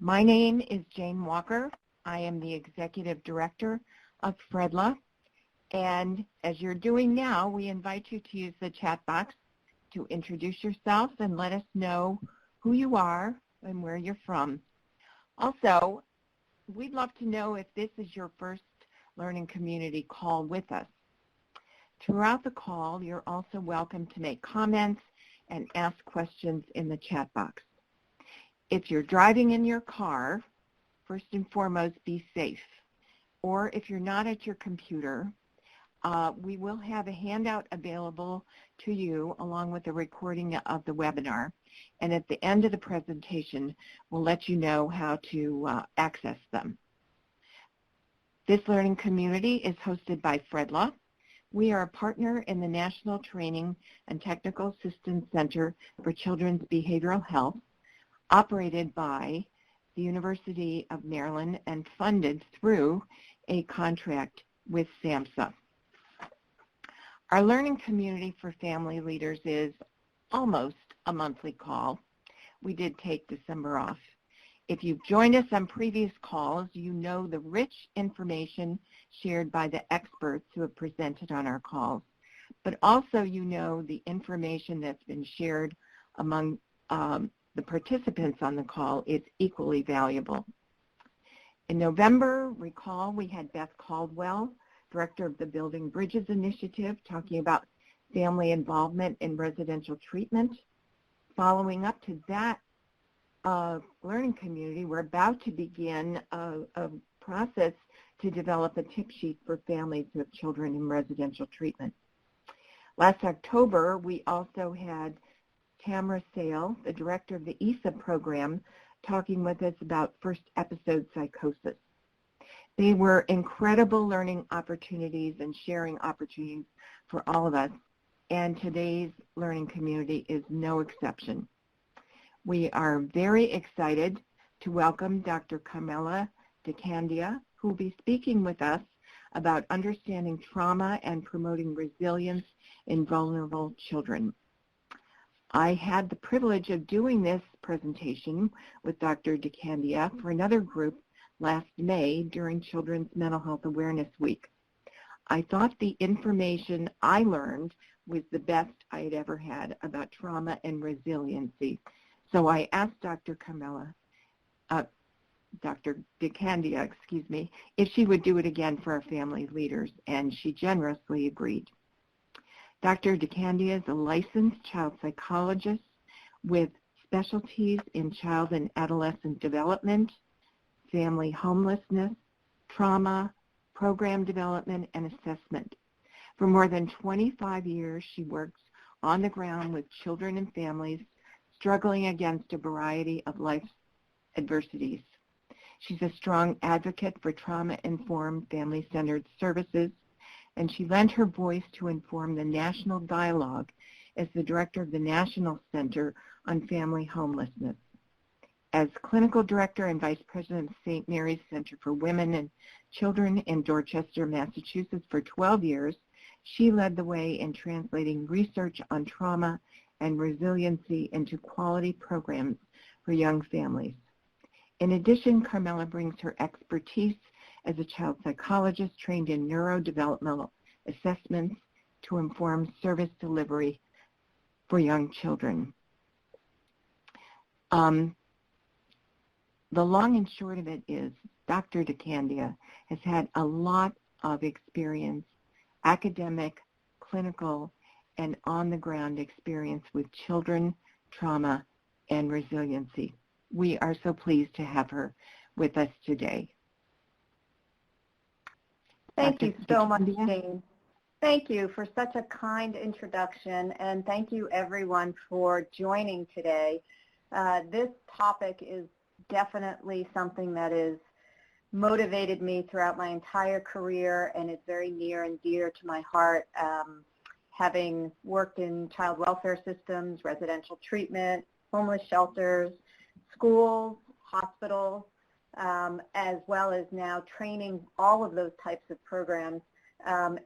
My name is Jane Walker. I am the Executive Director of FREDLA, and as you're doing now, we invite you to use the chat box to introduce yourself and let us know who you are and where you're from. Also, we'd love to know if this is your first learning community call with us. Throughout the call, you're also welcome to make comments and ask questions in the chat box. If you're driving in your car, first and foremost, be safe. Or if you're not at your computer, we will have a handout available to you along with a recording of the webinar. And at the end of the presentation, we'll let you know how to access them. This learning community is hosted by FREDLA. We are a partner in the National Training and Technical Assistance Center for Children's Behavioral Health, operated by the University of Maryland and funded through a contract with SAMHSA. Our learning community for family leaders is almost a monthly call. We did take December off. If you've joined us on previous calls, you know the rich information shared by the experts who have presented on our calls, but also you know the information that's been shared among the participants on the call is equally valuable. In November, recall, we had Beth Caldwell, Director of the Building Bridges Initiative, talking about family involvement in residential treatment. Following up to that learning community, we're about to begin a process to develop a tip sheet for families who have children in residential treatment. Last October, we also had Tamara Sale, the director of the ESA program, talking with us about first episode psychosis. They were incredible learning opportunities and sharing opportunities for all of us, and today's learning community is no exception. We are very excited to welcome Dr. Carmela DeCandia, who will be speaking with us about understanding trauma and promoting resilience in vulnerable children. I had the privilege of doing this presentation with Dr. DeCandia for another group last May during Children's Mental Health Awareness Week. I thought the information I learned was the best I had ever had about trauma and resiliency. So I asked Dr. DeCandia, if she would do it again for our family leaders, and she generously agreed. Dr. DeCandia is a licensed child psychologist with specialties in child and adolescent development, family homelessness, trauma, program development, and assessment. For more than 25 years, she works on the ground with children and families struggling against a variety of life's adversities. She's a strong advocate for trauma-informed, family-centered services, and she lent her voice to inform the national dialogue as the director of the National Center on Family Homelessness. As clinical director and vice president of St. Mary's Center for Women and Children in Dorchester, Massachusetts for 12 years, she led the way in translating research on trauma and resiliency into quality programs for young families. In addition, Carmela brings her expertise as a child psychologist trained in neurodevelopmental assessments to inform service delivery for young children. The long and short of it is Dr. DeCandia has had a lot of experience, academic, clinical, and on-the-ground experience with children, trauma, and resiliency. We are so pleased to have her with us today. Thank you so much, Jane. Thank you for such a kind introduction, and thank you everyone for joining today. This topic is definitely something that has motivated me throughout my entire career, and it's very near and dear to my heart. Having worked in child welfare systems, residential treatment, homeless shelters, schools, hospitals, as well as now training all of those types of programs,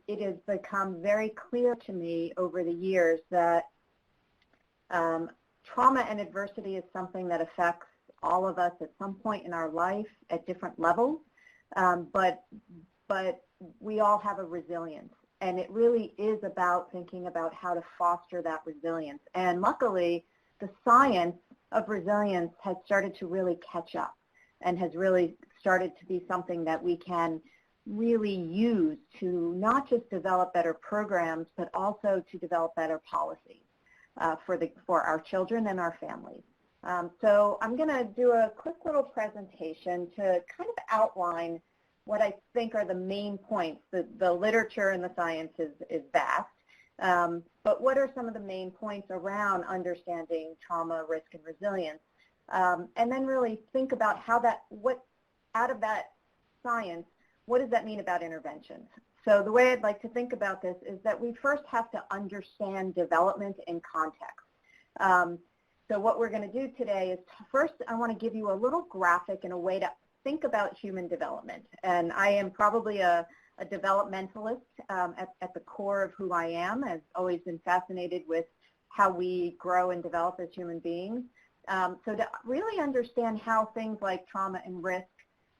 it has become very clear to me over the years that trauma and adversity is something that affects all of us at some point in our life at different levels, but we all have a resilience. And it really is about thinking about how to foster that resilience. And luckily, the science of resilience has started to really catch up and has really started to be something that we can really use to not just develop better programs, but also to develop better policies for our children and our families. So I'm going to do a quick little presentation to kind of outline what I think are the main points. The literature and the science is vast, but what are some of the main points around understanding trauma, risk, and resilience? And then really think about how out of that science, what does that mean about interventions? So the way I'd like to think about this is that we first have to understand development in context. So what we're going to do today is first I want to give you a little graphic and a way to think about human development. And I am probably a developmentalist at the core of who I am. I've always been fascinated with how we grow and develop as human beings. So to really understand how things like trauma and risk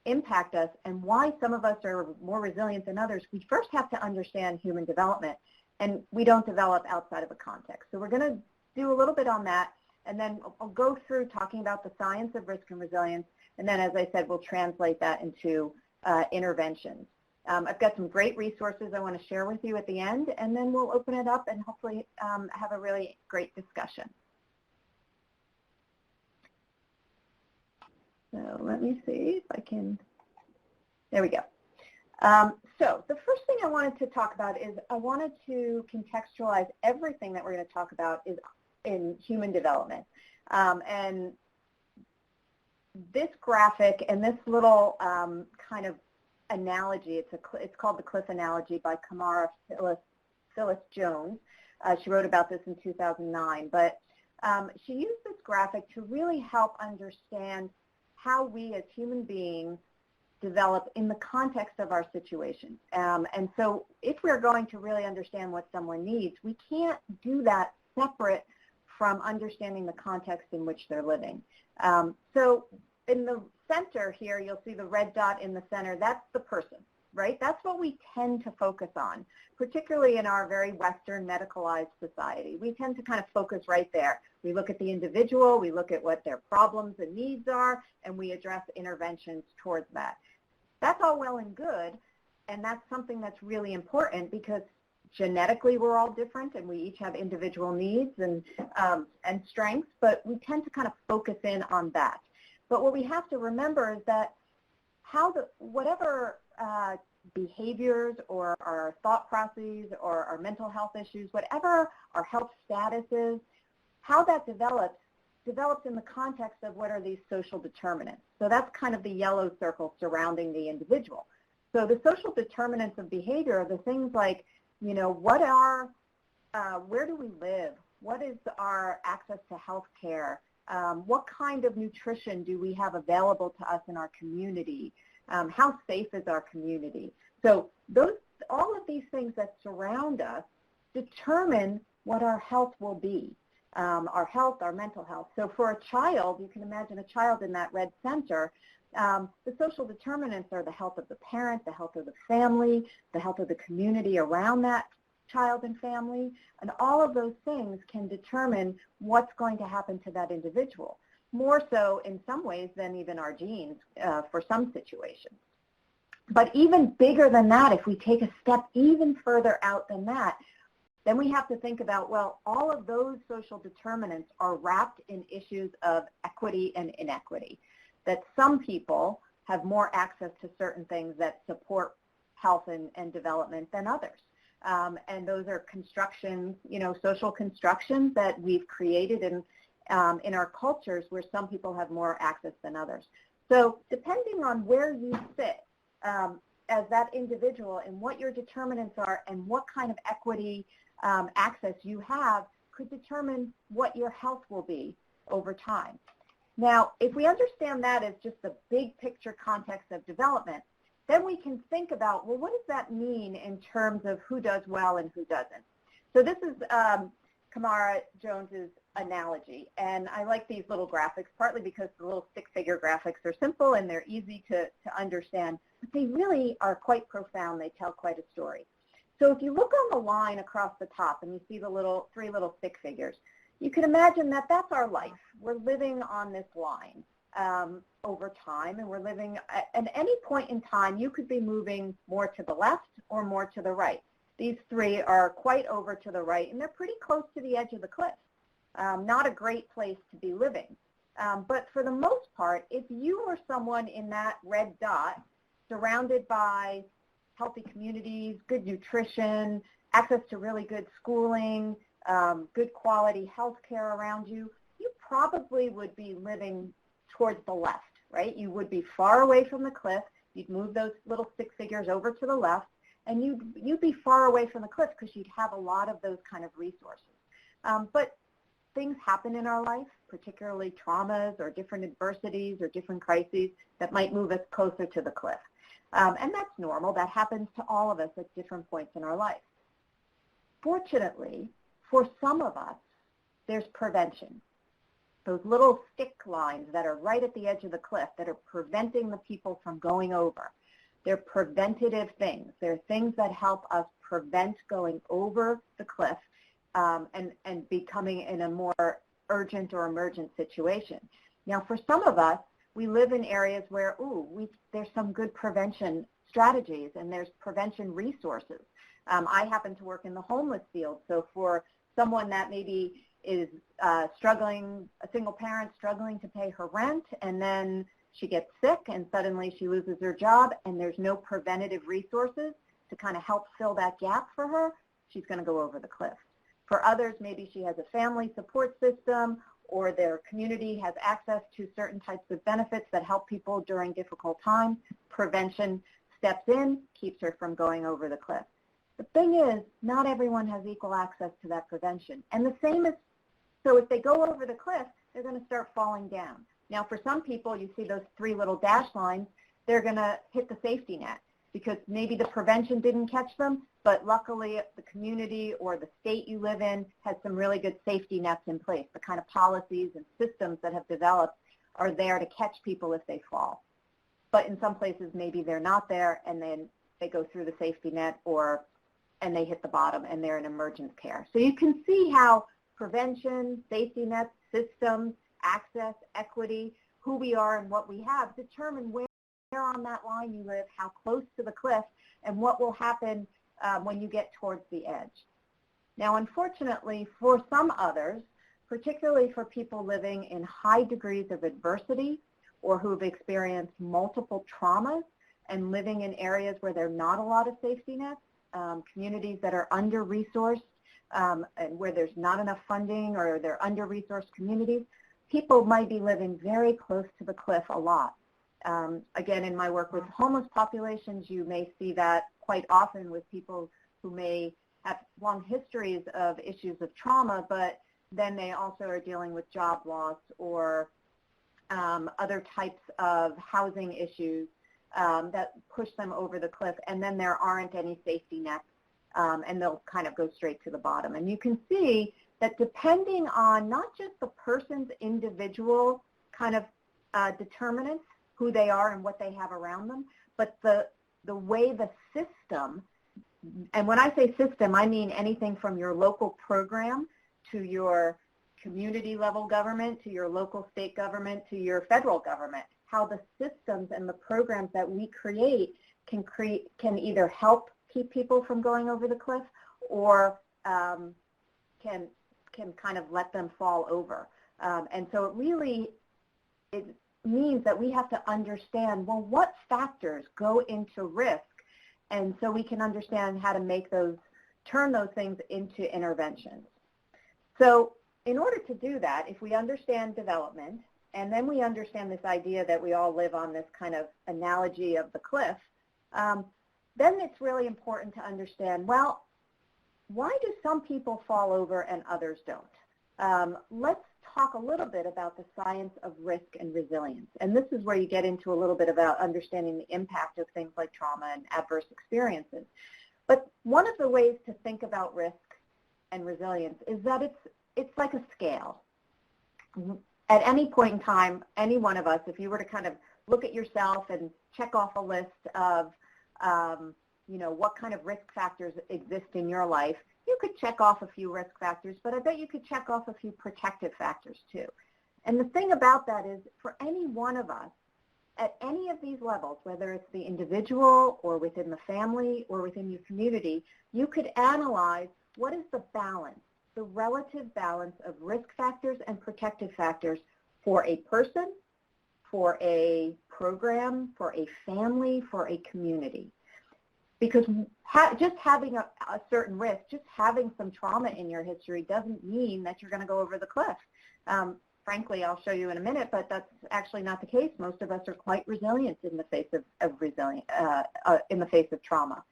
impact us and why some of us are more resilient than others, we first have to understand human development. And we don't develop outside of a context. So we're going to do a little bit on that. And then I'll go through talking about the science of risk and resilience. And then, as I said, we'll translate that into interventions. I've got some great resources I want to share with you at the end, and then we'll open it up and hopefully have a really great discussion. So let me see if I can, there we go. So the first thing I wanted to talk about is I wanted to contextualize everything that we're going to talk about is in human development. And this graphic and this little kind of analogy, it's called the cliff analogy by Kamara Phyllis Jones. She wrote about this in 2009, but she used this graphic to really help understand how we as human beings develop in the context of our situation. And so if we're going to really understand what someone needs, we can't do that separate from understanding the context in which they're living. So in the center here, you'll see the red dot in the center. That's the person, right? That's what we tend to focus on, particularly in our very Western medicalized society. We tend to kind of focus right there. We look at the individual, we look at what their problems and needs are, and we address interventions towards that. That's all well and good, and that's something that's really important because genetically we're all different and we each have individual needs and strengths, but we tend to kind of focus in on that. But what we have to remember is that whatever behaviors or our thought processes or our mental health issues, whatever our health status is, how that develops in the context of what are these social determinants. So that's kind of the yellow circle surrounding the individual. So the social determinants of behavior are the things like, you know, where do we live? What is our access to health care? What kind of nutrition do we have available to us in our community? How safe is our community? So all of these things that surround us determine what our health will be, our health, our mental health. So for a child, you can imagine a child in that red center, the social determinants are the health of the parent, the health of the family, the health of the community around that child and family, and all of those things can determine what's going to happen to that individual, more so in some ways than even our genes for some situations. But even bigger than that, if we take a step even further out than that, then we have to think about, well, all of those social determinants are wrapped in issues of equity and inequity, that some people have more access to certain things that support health and development than others. And those are constructions, you know, social constructions that we've created in our cultures where some people have more access than others. So depending on where you sit as that individual and what your determinants are and what kind of equity access you have could determine what your health will be over time. Now, if we understand that as just the big picture context of development, then we can think about, well, what does that mean in terms of who does well and who doesn't? So this is Kamara Jones's analogy. And I like these little graphics, partly because the little stick-figure graphics are simple and they're easy to understand, but they really are quite profound. They tell quite a story. So if you look on the line across the top and you see the three little stick figures, you can imagine that that's our life. We're living on this line over time, and we're living at any point in time. You could be moving more to the left or more to the right. These three are quite over to the right, and they're pretty close to the edge of the cliff. Not a great place to be living. But for the most part, if you were someone in that red dot, surrounded by healthy communities, good nutrition, access to really good schooling, good quality health care around you, you probably would be living towards the left, right? You would be far away from the cliff. You'd move those little stick figures over to the left, and you'd be far away from the cliff because you'd have a lot of those kind of resources. But things happen in our life, particularly traumas or different adversities or different crises that might move us closer to the cliff. And that's normal. That happens to all of us at different points in our life. Fortunately, for some of us, there's prevention. Those little stick lines that are right at the edge of the cliff that are preventing the people from going over. They're preventative things. They're things that help us prevent going over the cliff and becoming in a more urgent or emergent situation. Now, for some of us, we live in areas where, there's some good prevention strategies and there's prevention resources. I happen to work in the homeless field, so for someone that maybe is struggling, a single parent struggling to pay her rent, and then she gets sick and suddenly she loses her job and there's no preventative resources to kind of help fill that gap for her, she's going to go over the cliff. For others, maybe she has a family support system or their community has access to certain types of benefits that help people during difficult times. Prevention steps in, keeps her from going over the cliff. The thing is, not everyone has equal access to that prevention. And the same is, so if they go over the cliff, they're going to start falling down. Now, for some people, you see those three little dash lines, they're going to hit the safety net because maybe the prevention didn't catch them, but luckily the community or the state you live in has some really good safety nets in place. The kind of policies and systems that have developed are there to catch people if they fall. But in some places, maybe they're not there, and then they go through the safety net and they hit the bottom and they're in emergent care. So you can see how prevention, safety nets, systems, access, equity, who we are and what we have determine where on that line you live, how close to the cliff, and what will happen when you get towards the edge. Now, unfortunately, for some others, particularly for people living in high degrees of adversity or who've experienced multiple traumas and living in areas where there are not a lot of safety nets, communities that are under-resourced and where there's not enough funding or they're under-resourced communities, people might be living very close to the cliff a lot. Again, in my work with homeless populations, you may see that quite often with people who may have long histories of issues of trauma, but then they also are dealing with job loss or other types of housing issues that push them over the cliff, and then there aren't any safety nets, and they'll kind of go straight to the bottom. And you can see that depending on not just the person's individual kind of determinants, who they are and what they have around them, but the way the system, and when I say system, I mean anything from your local program to your community level government, to your local state government, to your federal government, how the systems and the programs that we create can either help keep people from going over the cliff or can kind of let them fall over. And so it means that we have to understand, well, what factors go into risk, and so we can understand how to turn those things into interventions. So in order to do that, if we understand development, and then we understand this idea that we all live on this kind of analogy of the cliff, then it's really important to understand, well, why do some people fall over and others don't? Let's talk a little bit about the science of risk and resilience. And this is where you get into a little bit about understanding the impact of things like trauma and adverse experiences. But one of the ways to think about risk and resilience is that it's like a scale. at any point in time, any one of us, if you were to kind of look at yourself and check off a list of, what kind of risk factors exist in your life, you could check off a few risk factors, but I bet you could check off a few protective factors too. And the thing about that is, for any one of us, at any of these levels, whether it's the individual or within the family or within your community, you could analyze what is the balance, the relative balance of risk factors and protective factors for a person, for a program, for a family, for a community. Because just having a certain risk, just having some trauma in your history doesn't mean that you're going to go over the cliff. Frankly, I'll show you in a minute, but that's actually not the case. Most of us are quite resilient in the face of trauma.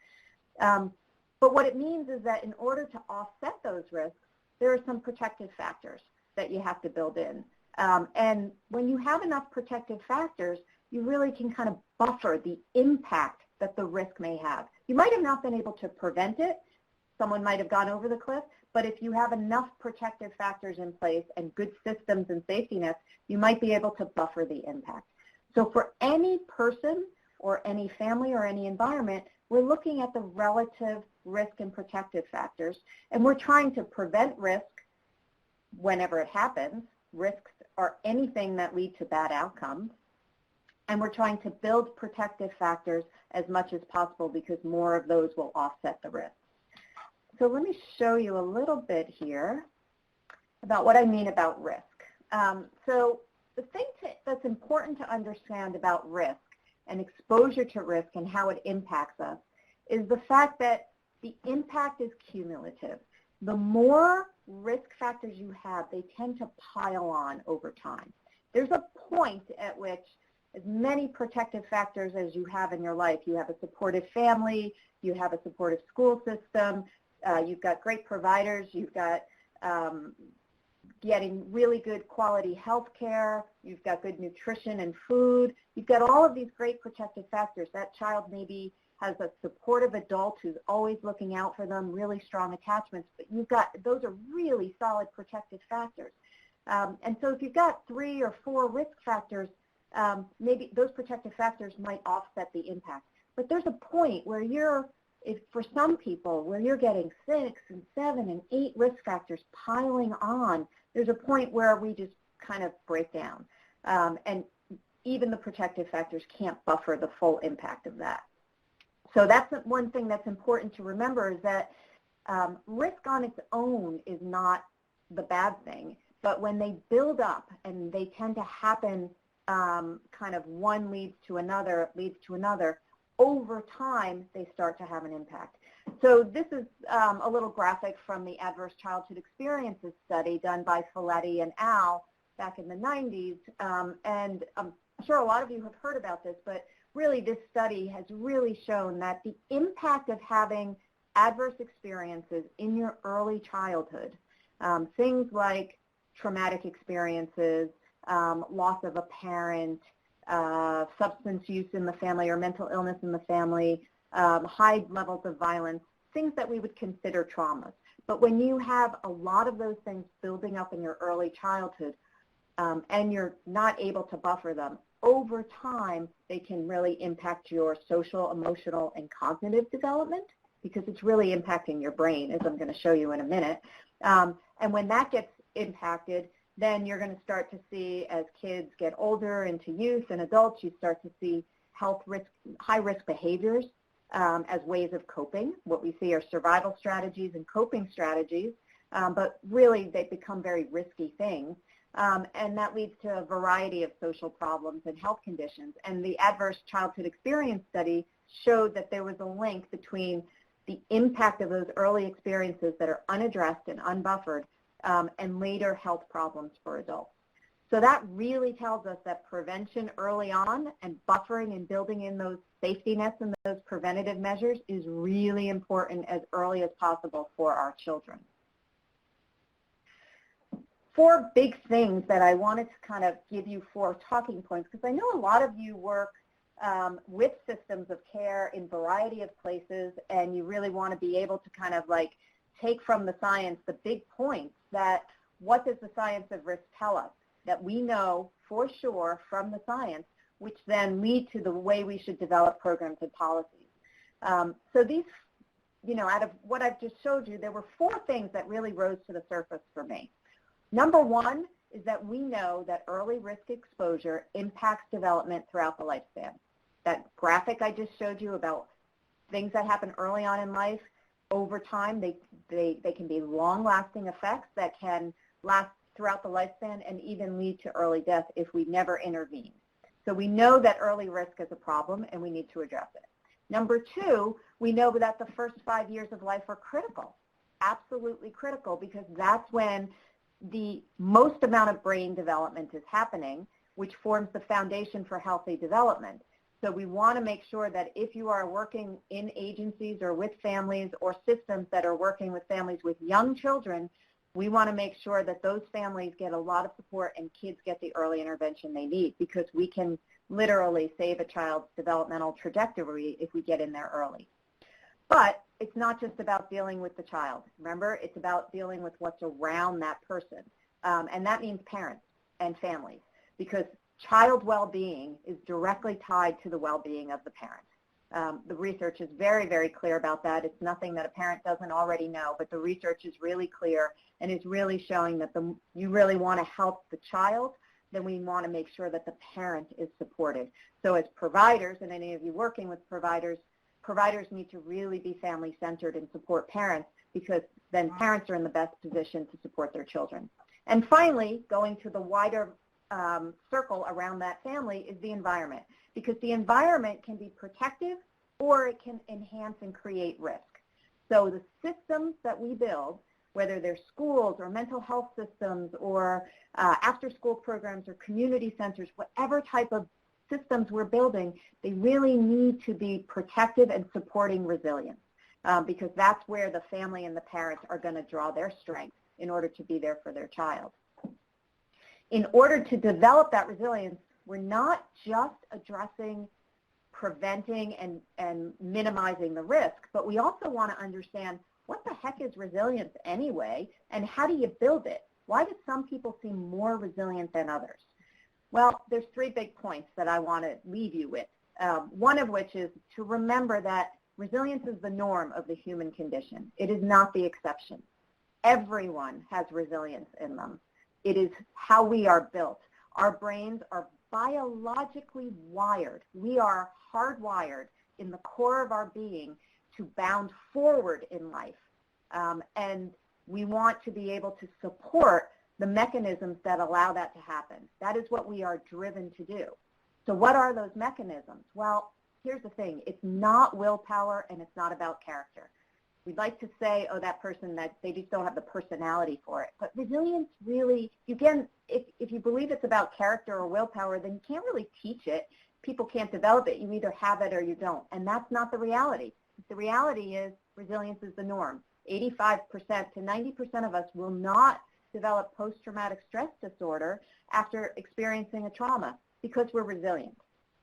But what it means is that in order to offset those risks, there are some protective factors that you have to build in. And when you have enough protective factors, you really can kind of buffer the impact that the risk may have. You might have not been able to prevent it. Someone might have gone over the cliff. But if you have enough protective factors in place and good systems and safety nets, you might be able to buffer the impact. So for any person or any family or any environment, we're looking at the relative risk and protective factors, and we're trying to prevent risk whenever it happens. Risks are anything that lead to bad outcomes. And we're trying to build protective factors as much as possible because more of those will offset the risk. So let me show you a little bit here about what I mean about risk. So the thing that's important to understand about risk and exposure to risk and how it impacts us is the fact that the impact is cumulative. The more risk factors you have, they tend to pile on over time. There's a point at which as many protective factors as you have in your life, you have a supportive family, you have a supportive school system, you've got great providers, you've got getting really good quality health care, you've got good nutrition and food, you've got all of these great protective factors. That child maybe has a supportive adult who's always looking out for them, really strong attachments, but those are really solid protective factors. And so if you've got 3 or 4 risk factors, maybe those protective factors might offset the impact. But there's a point where for some people, where you're getting 6 and 7 and 8 risk factors piling on, there's a point where we just kind of break down. And even the protective factors can't buffer the full impact of that. So that's one thing that's important to remember is that risk on its own is not the bad thing, but when they build up and they tend to happen kind of one leads to another, over time they start to have an impact. So this is a little graphic from the Adverse Childhood Experiences study done by Folletti and Al back in the 90s. And I'm sure a lot of you have heard about this, but really this study has really shown that the impact of having adverse experiences in your early childhood, things like traumatic experiences, loss of a parent, substance use in the family or mental illness in the family, high levels of violence, things that we would consider traumas. But when you have a lot of those things building up in your early childhood and you're not able to buffer them, over time they can really impact your social, emotional, and cognitive development because it's really impacting your brain, as I'm going to show you in a minute. And when that gets impacted, then you're going to start to see, as kids get older into youth and adults, you start to see health risk, high-risk behaviors as ways of coping. What we see are survival strategies and coping strategies, but really they become very risky things. And that leads to a variety of social problems and health conditions. And the Adverse Childhood Experience study showed that there was a link between the impact of those early experiences that are unaddressed and unbuffered and later health problems for adults. So that really tells us that prevention early on and buffering and building in those safety nets and those preventative measures is really important as early as possible for our children. 4 big things that I wanted to kind of give you 4 talking points, because I know a lot of you work with systems of care in a variety of places, and you really want to be able to kind of like take from the science the big points that what does the science of risk tell us? that we know for sure from the science, which then lead to the way we should develop programs and policies. So these, out of what I've just showed you, there were 4 things that really rose to the surface for me. Number 1 is that we know that early risk exposure impacts development throughout the lifespan. That graphic I just showed you about things that happen early on in life, over time, they can be long-lasting effects that can last throughout the lifespan and even lead to early death if we never intervene. So we know that early risk is a problem and we need to address it. Number 2, we know that the first 5 years of life are critical, absolutely critical, because that's when the most amount of brain development is happening, which forms the foundation for healthy development. So we want to make sure that if you are working in agencies or with families or systems that are working with families with young children, we want to make sure that those families get a lot of support and kids get the early intervention they need, because we can literally save a child's developmental trajectory if we get in there early. But it's not just about dealing with the child. Remember, it's about dealing with what's around that person. And that means parents and families, because child well-being is directly tied to the well-being of the parent. The research is very, very clear about that. It's nothing that a parent doesn't already know, but the research is really clear and is really showing that you really want to help the child, then we want to make sure that the parent is supported. So as providers, and any of you working with providers need to really be family-centered and support parents, because then parents are in the best position to support their children. And finally, going to the wider circle around that family is the environment, because the environment can be protective or it can enhance and create risk. So the systems that we build, whether they're schools or mental health systems or after-school programs or community centers, whatever type of systems we're building, they really need to be protective and supporting resilience, because that's where the family and the parents are going to draw their strength in order to be there for their child. In order to develop that resilience, we're not just addressing preventing and minimizing the risk, but we also want to understand what the heck is resilience anyway, and how do you build it? Why do some people seem more resilient than others? Well, there's 3 big points that I want to leave you with, one of which is to remember that resilience is the norm of the human condition. It is not the exception. Everyone has resilience in them. It is how we are built. Our brains are biologically wired. We are hardwired in the core of our being to bound forward in life. And we want to be able to support the mechanisms that allow that to happen. That is what we are driven to do. So what are those mechanisms? Well, here's the thing. It's not willpower and it's not about character. We'd like to say, oh, that person, that they just don't have the personality for it. But resilience really, again, if you believe it's about character or willpower, then you can't really teach it. People can't develop it. You either have it or you don't. And that's not the reality. The reality is resilience is the norm. 85% to 90% of us will not develop post-traumatic stress disorder after experiencing a trauma because we're resilient.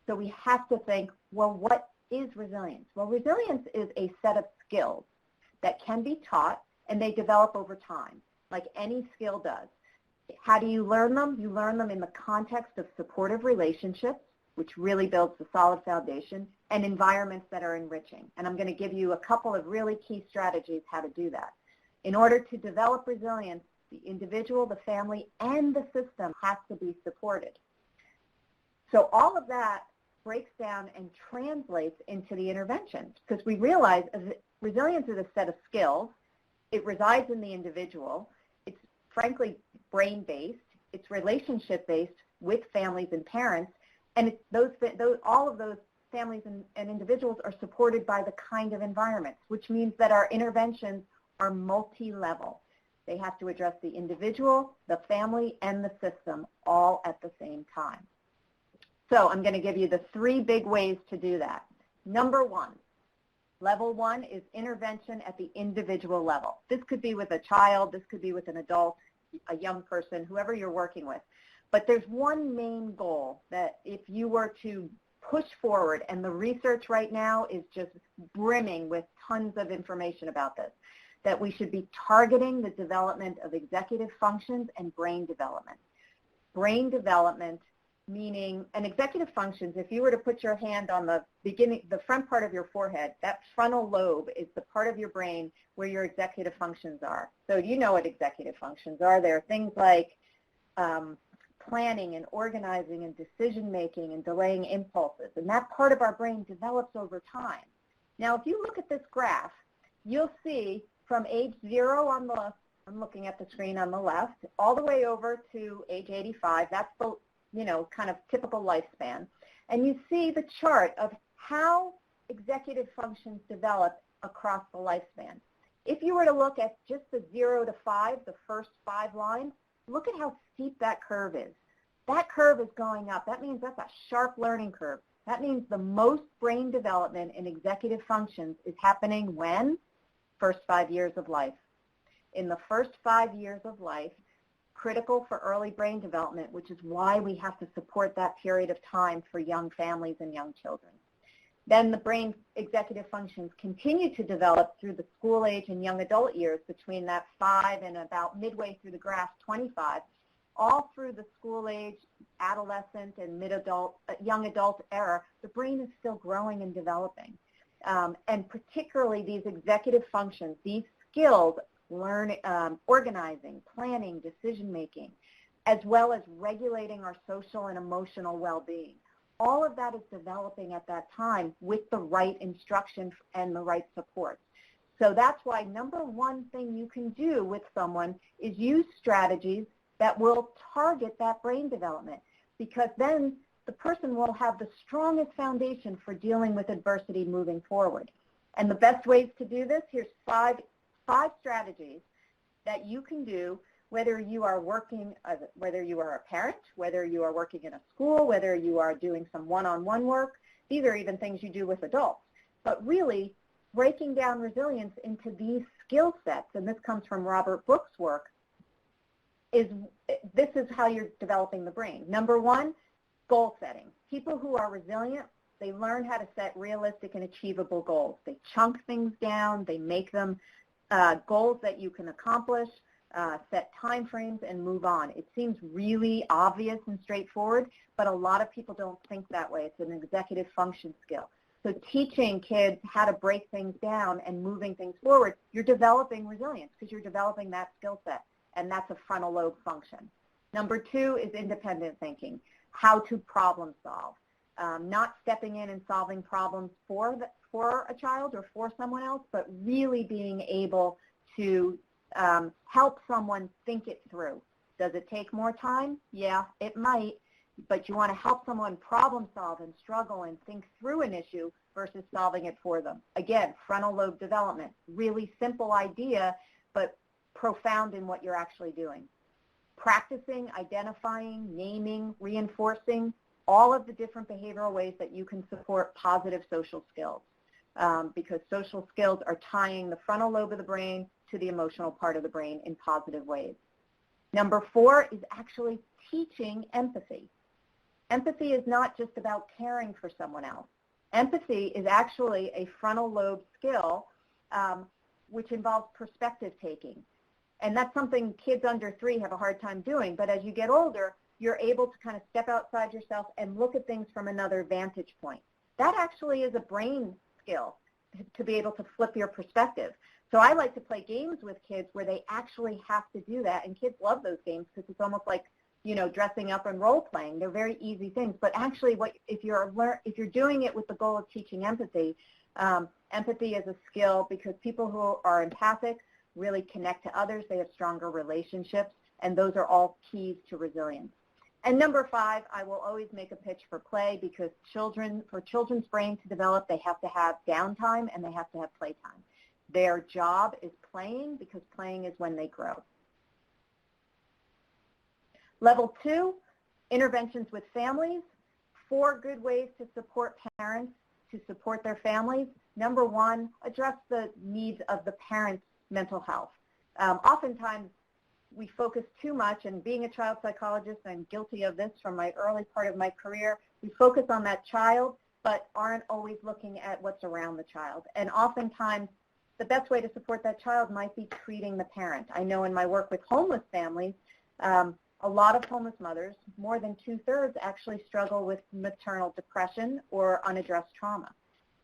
So we have to think, well, what is resilience? Well, resilience is a set of skills that can be taught, and they develop over time, like any skill does. How do you learn them? You learn them in the context of supportive relationships, which really builds the solid foundation, and environments that are enriching. And I'm going to give you a couple of really key strategies how to do that. In order to develop resilience, the individual, the family, and the system has to be supported. So all of that breaks down and translates into the interventions, because we realize resilience is a set of skills. It resides in the individual. It's frankly brain-based. It's relationship-based with families and parents. And it's all of those families and individuals are supported by the kind of environments, which means that our interventions are multi-level. They have to address the individual, the family, and the system all at the same time. So I'm going to give you the 3 big ways to do that. Number 1, level 1 is intervention at the individual level. This could be with a child, this could be with an adult, a young person, whoever you're working with. But there's one main goal that if you were to push forward, and the research right now is just brimming with tons of information about this, that we should be targeting the development of executive functions and brain development. brain development, meaning an executive functions, if you were to put your hand on the front part of your forehead, that frontal lobe is the part of your brain where your executive functions are. So you know what executive functions are. There are things like planning and organizing and decision making and delaying impulses, and that part of our brain develops over time. Now if you look at this graph, you'll see from age 0 on the left, I'm looking at the screen on the left, all the way over to age 85, that's the kind of typical lifespan. And you see the chart of how executive functions develop across the lifespan. If you were to look at just the 0 to 5, the first 5 lines, look at how steep that curve is. That curve is going up. That means that's a sharp learning curve. That means the most brain development in executive functions is happening when? First 5 years of life. In the first 5 years of life, critical for early brain development, which is why we have to support that period of time for young families and young children. Then the brain executive functions continue to develop through the school age and young adult years, between that 5 and about midway through the graph, 25. All through the school age, adolescent, and mid-adult, young adult era, the brain is still growing and developing. And particularly these executive functions, these skills, organizing, planning, decision-making, as well as regulating our social and emotional well-being. All of that is developing at that time with the right instruction and the right support. So that's why number one thing you can do with someone is use strategies that will target that brain development, because then the person will have the strongest foundation for dealing with adversity moving forward. And the best ways to do this, here's five strategies that you can do, whether you are working, whether you are a parent, whether you are working in a school, whether you are doing some one-on-one work. These are even things you do with adults. But really, breaking down resilience into these skill sets, and this comes from Robert Brooks' work, this is how you're developing the brain. Number one, goal setting. People who are resilient, they learn how to set realistic and achievable goals. They chunk things down, they make them goals that you can accomplish, set time frames, and move on. It seems really obvious and straightforward, but a lot of people don't think that way. It's an executive function skill. So teaching kids how to break things down and moving things forward, you're developing resilience because you're developing that skill set, and that's a frontal lobe function. Number two is independent thinking, how to problem solve. Not stepping in and solving problems for a child or for someone else, but really being able to help someone think it through. Does it take more time? Yeah, it might, but you want to help someone problem solve and struggle and think through an issue versus solving it for them. Again, frontal lobe development, really simple idea, but profound in what you're actually doing. Practicing, identifying, naming, reinforcing, all of the different behavioral ways that you can support positive social skills, because social skills are tying the frontal lobe of the brain to the emotional part of the brain in positive ways. Number four is actually teaching empathy. Empathy is not just about caring for someone else. Empathy is actually a frontal lobe skill which involves perspective taking. And that's something kids under 3 have a hard time doing, but as you get older, you're able to kind of step outside yourself and look at things from another vantage point. That actually is a brain skill, to be able to flip your perspective. So I like to play games with kids where they actually have to do that, and kids love those games because it's almost like, dressing up and role playing. They're very easy things, but actually if you're doing it with the goal of teaching empathy, empathy is a skill because people who are empathic really connect to others, they have stronger relationships, and those are all keys to resilience. And number 5, I will always make a pitch for play, because for children's brain to develop, they have to have downtime and they have to have playtime. Their job is playing, because playing is when they grow. Level 2, interventions with families. 4 good ways to support parents to support their families. Number 1, address the needs of the parents' mental health. Oftentimes, we focus too much, and being a child psychologist, I'm guilty of this from my early part of my career, we focus on that child, but aren't always looking at what's around the child. And oftentimes, the best way to support that child might be treating the parent. I know in my work with homeless families, A lot of homeless mothers, more than 2/3, actually struggle with maternal depression or unaddressed trauma.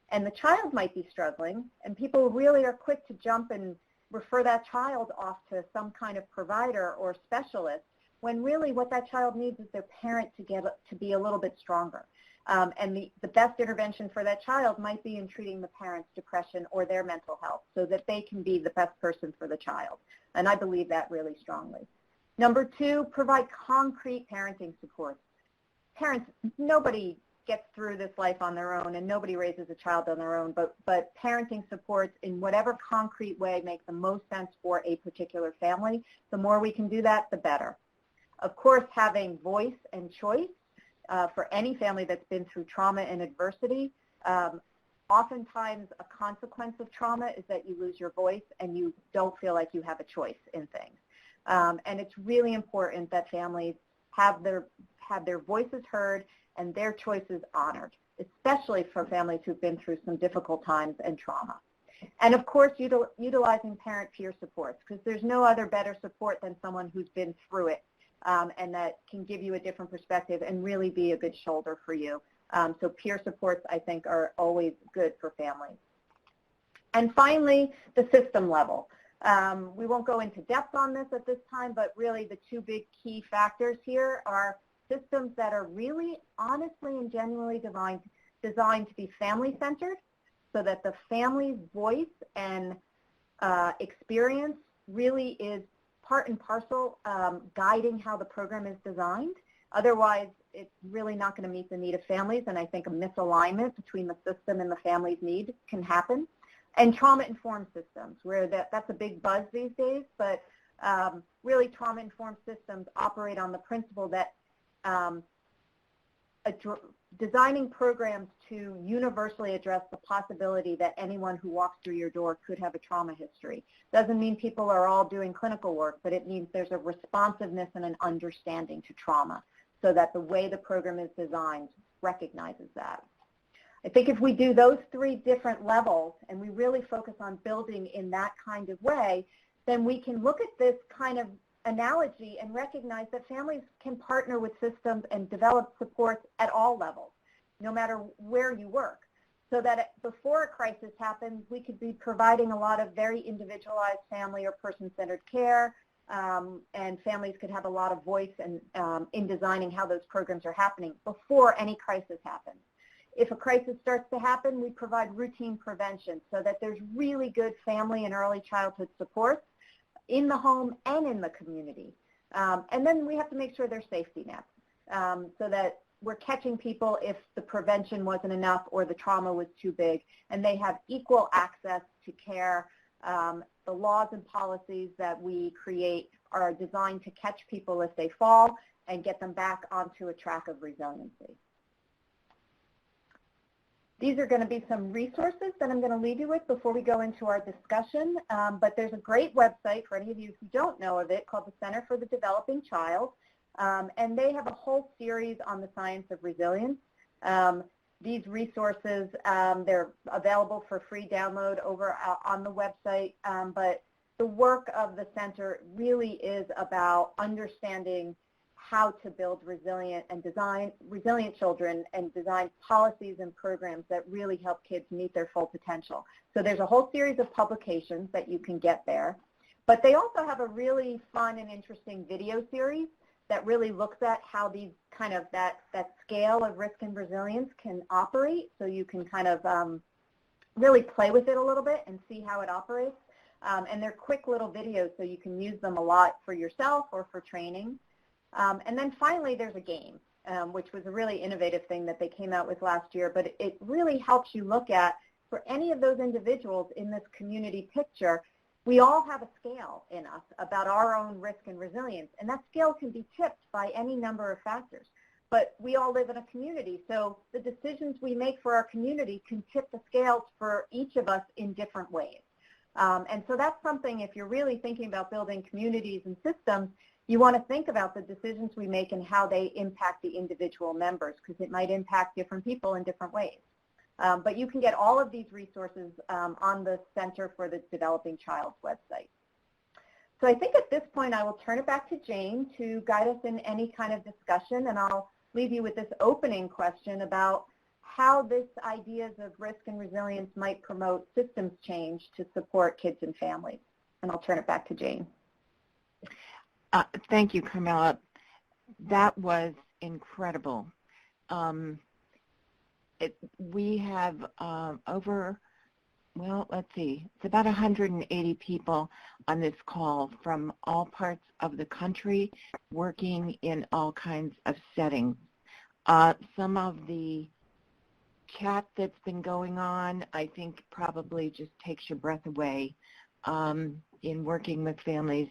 And the child might be struggling, and people really are quick to jump and refer that child off to some kind of provider or specialist, when really what that child needs is their parent to be a little bit stronger. And the best intervention for that child might be in treating the parent's depression or their mental health so that they can be the best person for the child. And I believe that really strongly. Number 2, provide concrete parenting supports. Parents, nobody gets through this life on their own, and nobody raises a child on their own, but parenting supports in whatever concrete way make the most sense for a particular family. The more we can do that, the better. Of course, having voice and choice for any family that's been through trauma and adversity. Oftentimes a consequence of trauma is that you lose your voice and you don't feel like you have a choice in things. And it's really important that families have their voices heard and their choices honored, especially for families who've been through some difficult times and trauma. And of course, utilizing parent peer supports, because there's no other better support than someone who's been through it and that can give you a different perspective and really be a good shoulder for you. So peer supports, I think, are always good for families. And finally, the system level. We won't go into depth on this at this time, but really the 2 big key factors here are systems that are really honestly and genuinely designed to be family-centered, so that the family's voice and experience really is part and parcel guiding how the program is designed. Otherwise, it's really not going to meet the need of families, and I think a misalignment between the system and the family's need can happen. And trauma-informed systems, where that's a big buzz these days, but really trauma-informed systems operate on the principle that designing programs to universally address the possibility that anyone who walks through your door could have a trauma history. Doesn't mean people are all doing clinical work, but it means there's a responsiveness and an understanding to trauma, so that the way the program is designed recognizes that. I think if we do those 3 different levels and we really focus on building in that kind of way, then we can look at this kind of analogy and recognize that families can partner with systems and develop supports at all levels, no matter where you work, so that before a crisis happens, we could be providing a lot of very individualized family or person-centered care, and families could have a lot of voice in designing how those programs are happening before any crisis happens. If a crisis starts to happen, we provide routine prevention so that there's really good family and early childhood supports in the home and in the community. And then we have to make sure there's safety nets so that we're catching people if the prevention wasn't enough or the trauma was too big, and they have equal access to care. The laws and policies that we create are designed to catch people if they fall and get them back onto a track of resiliency. These are going to be some resources that I'm going to leave you with before we go into our discussion, but there's a great website for any of you who don't know of it called the Center for the Developing Child, and they have a whole series on the science of resilience. These resources, they're available for free download over on the website, but the work of the center really is about understanding how to build resilient children and design policies and programs that really help kids meet their full potential. So there's a whole series of publications that you can get there, but they also have a really fun and interesting video series that really looks at how these kind of that scale of risk and resilience can operate, so you can kind of really play with it a little bit and see how it operates. And they're quick little videos, so you can use them a lot for yourself or for training. And then finally, there's a game, which was a really innovative thing that they came out with last year, but it really helps you look at, for any of those individuals in this community picture, we all have a scale in us about our own risk and resilience, and that scale can be tipped by any number of factors. But we all live in a community, so the decisions we make for our community can tip the scales for each of us in different ways. And so that's something, if you're really thinking about building communities and systems, you want to think about the decisions we make and how they impact the individual members, because it might impact different people in different ways. But you can get all of these resources on the Center for the Developing Child's website. So I think at this point I will turn it back to Jane to guide us in any kind of discussion, and I'll leave you with this opening question about how this ideas of risk and resilience might promote systems change to support kids and families. And I'll turn it back to Jane. Thank you, Carmela. That was incredible. We have over, well, let's see, it's about 180 people on this call from all parts of the country working in all kinds of settings. Some of the chat that's been going on, I think probably just takes your breath away in working with families,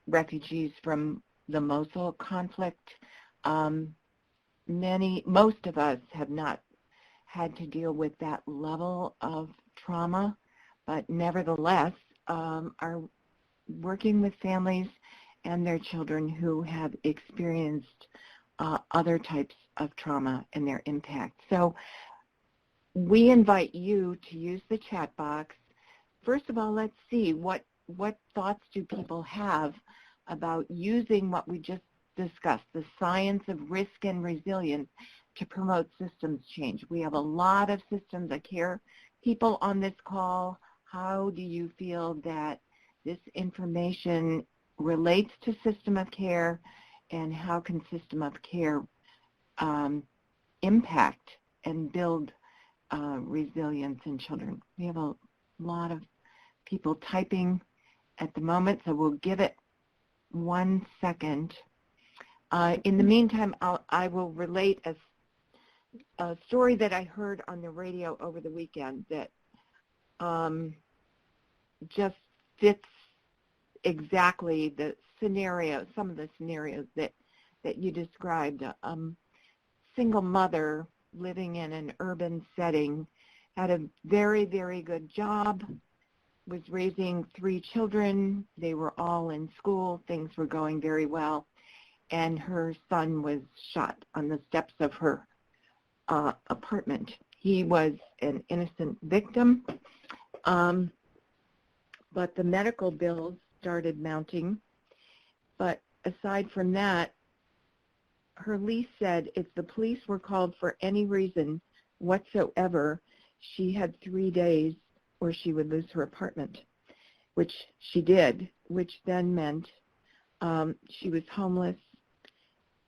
refugees from the Mosul conflict. Most of us have not had to deal with that level of trauma, but nevertheless are working with families and their children who have experienced other types of trauma and their impact. So we invite you to use the chat box. First of all, let's see what thoughts do people have about using what we just discussed, the science of risk and resilience, to promote systems change. We have a lot of systems of care people on this call. How do you feel that this information relates to system of care, and how can system of care impact and build resilience in children? We have a lot of people typing at the moment, so we'll give it 1 second. In the meantime, I will relate a story that I heard on the radio over the weekend that just fits exactly the scenario, some of the scenarios that you described. Single mother living in an urban setting, had a very, very good job, was raising 3 children. They were all in school. Things were going very well. And her son was shot on the steps of her apartment. He was an innocent victim, but the medical bills started mounting. But aside from that, her lease said if the police were called for any reason whatsoever, she had 3 days or she would lose her apartment, which she did, which then meant she was homeless,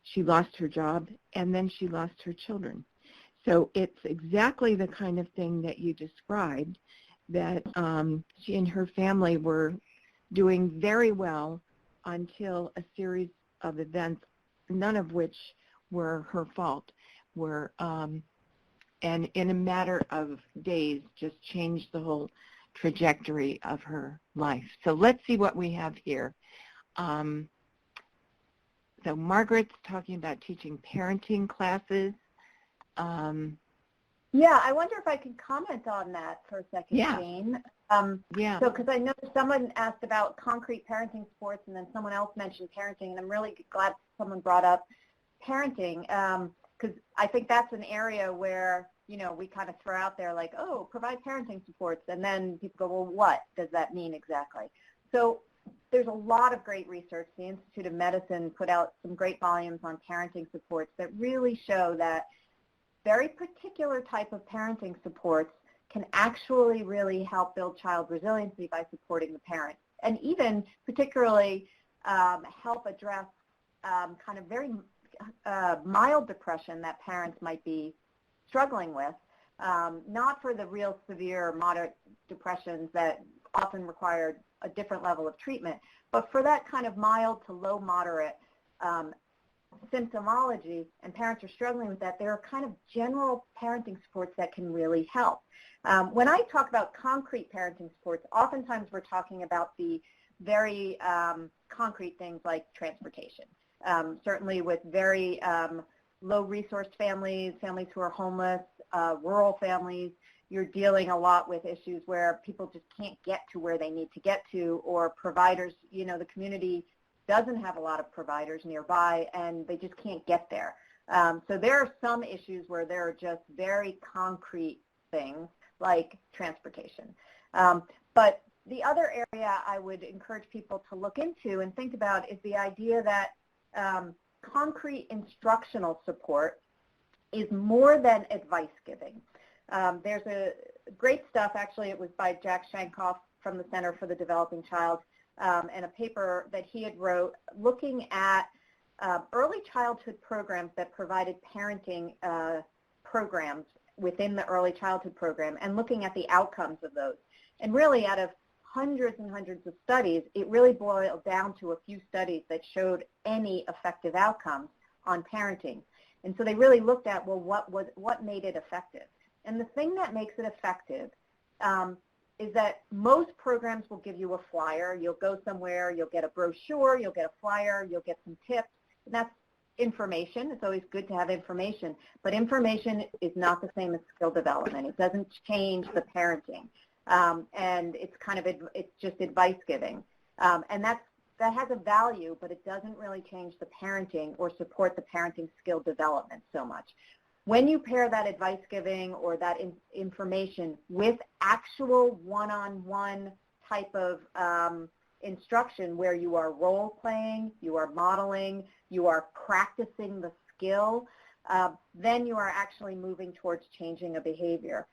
she lost her job, and then she lost her children. So it's exactly the kind of thing that you described, that she and her family were doing very well until a series of events, none of which were her fault, were and in a matter of days just changed the whole trajectory of her life. So let's see what we have here. So Margaret's talking about teaching parenting classes. Yeah, I wonder if I can comment on that for a second, Yeah. Jane. Yeah. So, because I know someone asked about concrete parenting supports, and then someone else mentioned parenting, and I'm really glad someone brought up parenting, because I think that's an area where, you know, we kind of throw out there like, oh, provide parenting supports, and then people go, well, what does that mean exactly? So there's a lot of great research. The Institute of Medicine put out some great volumes on parenting supports that really show that very particular type of parenting supports can actually really help build child resiliency by supporting the parent, and even particularly help address kind of very mild depression that parents might be struggling with, not for the real severe moderate depressions that often require a different level of treatment, but for that kind of mild to low moderate symptomology, and parents are struggling with that, there are kind of general parenting supports that can really help. When I talk about concrete parenting supports, oftentimes we're talking about the very concrete things like transportation. Certainly with very low-resourced families, families who are homeless, rural families, you're dealing a lot with issues where people just can't get to where they need to get to, or providers, you know, the community doesn't have a lot of providers nearby and they just can't get there. So there are some issues where there are just very concrete things like transportation. But The other area I would encourage people to look into and think about is the idea that concrete instructional support is more than advice giving. There's a great stuff, actually it was by Jack Shankoff from the Center for the Developing Child, and a paper that he had wrote looking at early childhood programs that provided parenting programs within the early childhood program and looking at the outcomes of those. And really out of hundreds and hundreds of studies, it really boiled down to a few studies that showed any effective outcomes on parenting. And so they really looked at, well, what made it effective? And the thing that makes it effective is that most programs will give you a flyer. You'll go somewhere, you'll get a brochure, you'll get a flyer, you'll get some tips, and that's information. It's always good to have information, but information is not the same as skill development. It doesn't change the parenting. And it's it's just advice giving. And that has a value, but it doesn't really change the parenting or support the parenting skill development so much. When you pair that advice giving or that information with actual one-on-one type of instruction where you are role playing, you are modeling, you are practicing the skill, then you are actually moving towards changing a behavior.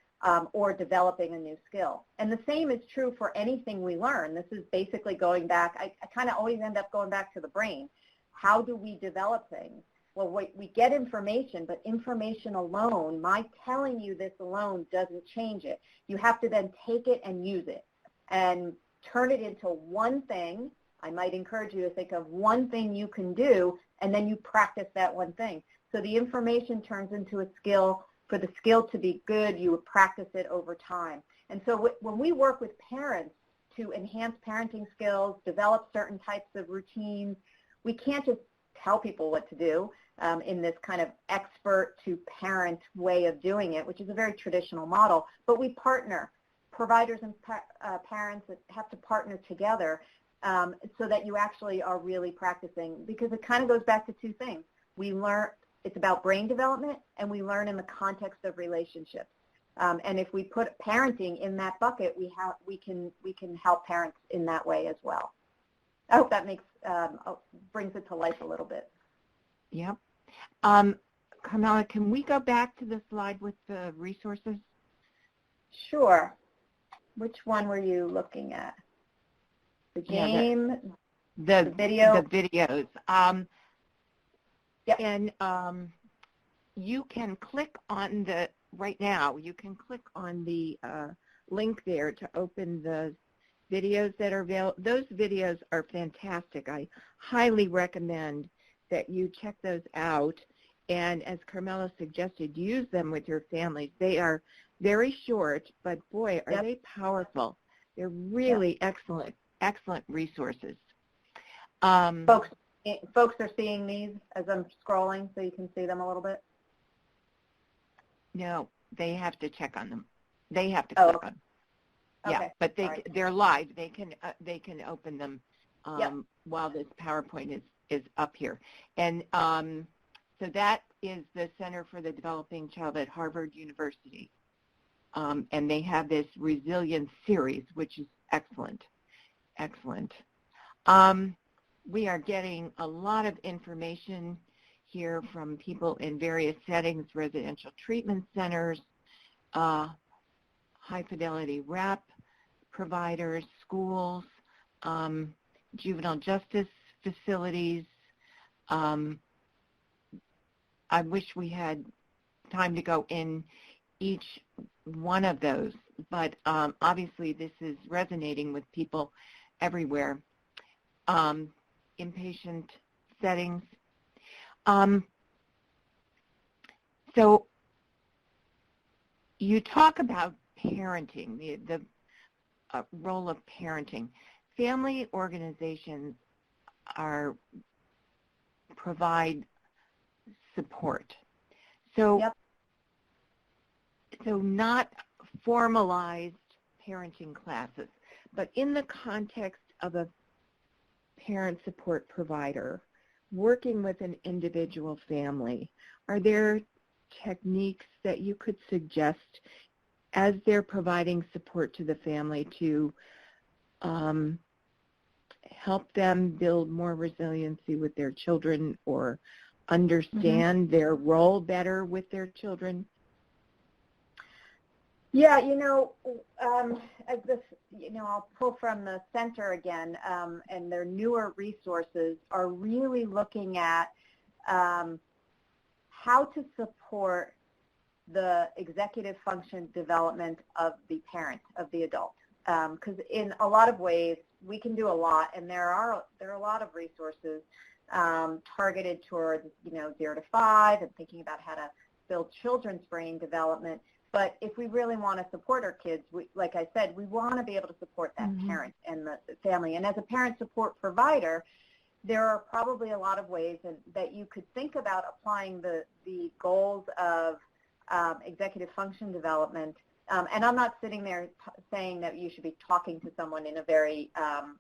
Or developing a new skill. And the same is true for anything we learn. This is basically going back, I kind of always end up going back to the brain. How do we develop things? Well, we get information, but information alone, my telling you this alone doesn't change it. You have to then take it and use it and turn it into one thing. I might encourage you to think of one thing you can do, and then you practice that one thing. So the information turns into a skill. For the skill to be good, you would practice it over time. And so when we work with parents to enhance parenting skills, develop certain types of routines, we can't just tell people what to do in this kind of expert to parent way of doing it, which is a very traditional model, but we partner. Providers and parents have to partner together so that you actually are really practicing, because it kind of goes back to two things. We learn. It's about brain development, and we learn in the context of relationships. And if we put parenting in that bucket, we can help parents in that way as well. I hope that brings it to life a little bit. Yep. Carmela, can we go back to the slide with the resources? Sure. Which one were you looking at? The game, the video? The videos. Yep. And you can click on right now, you can click on the link there to open the videos that are available. Those videos are fantastic. I highly recommend that you check those out. And as Carmela suggested, use them with your families. They are very short, but boy, are they powerful. They're really excellent resources. Folks are seeing these as I'm scrolling, so you can see them a little bit? No, they have to check on them. They have to click on them. Yeah, okay. But they're live. They can open them while this PowerPoint is up here. And so that is the Center for the Developing Child at Harvard University. And they have this resilience series, which is excellent. Excellent. We are getting a lot of information here from people in various settings, residential treatment centers, high-fidelity rep providers, schools, juvenile justice facilities. I wish we had time to go in each one of those, but obviously this is resonating with people everywhere. Inpatient settings. So you talk about parenting, the role of parenting. Family organizations provide support. So, so not formalized parenting classes, but in the context of a parent support provider working with an individual family, are there techniques that you could suggest as they're providing support to the family to help them build more resiliency with their children or understand their role better with their children? Yeah, as this, I'll pull from the center again, and their newer resources are really looking at how to support the executive function development of the parent, of the adult. Because in a lot of ways, we can do a lot, and there are a lot of resources targeted towards, 0 to 5 and thinking about how to build children's brain development. But if we really want to support our kids, like I said, we want to be able to support that parent and the family. And as a parent support provider, there are probably a lot of ways that you could think about applying the goals of executive function development. And I'm not sitting there saying that you should be talking to someone in a very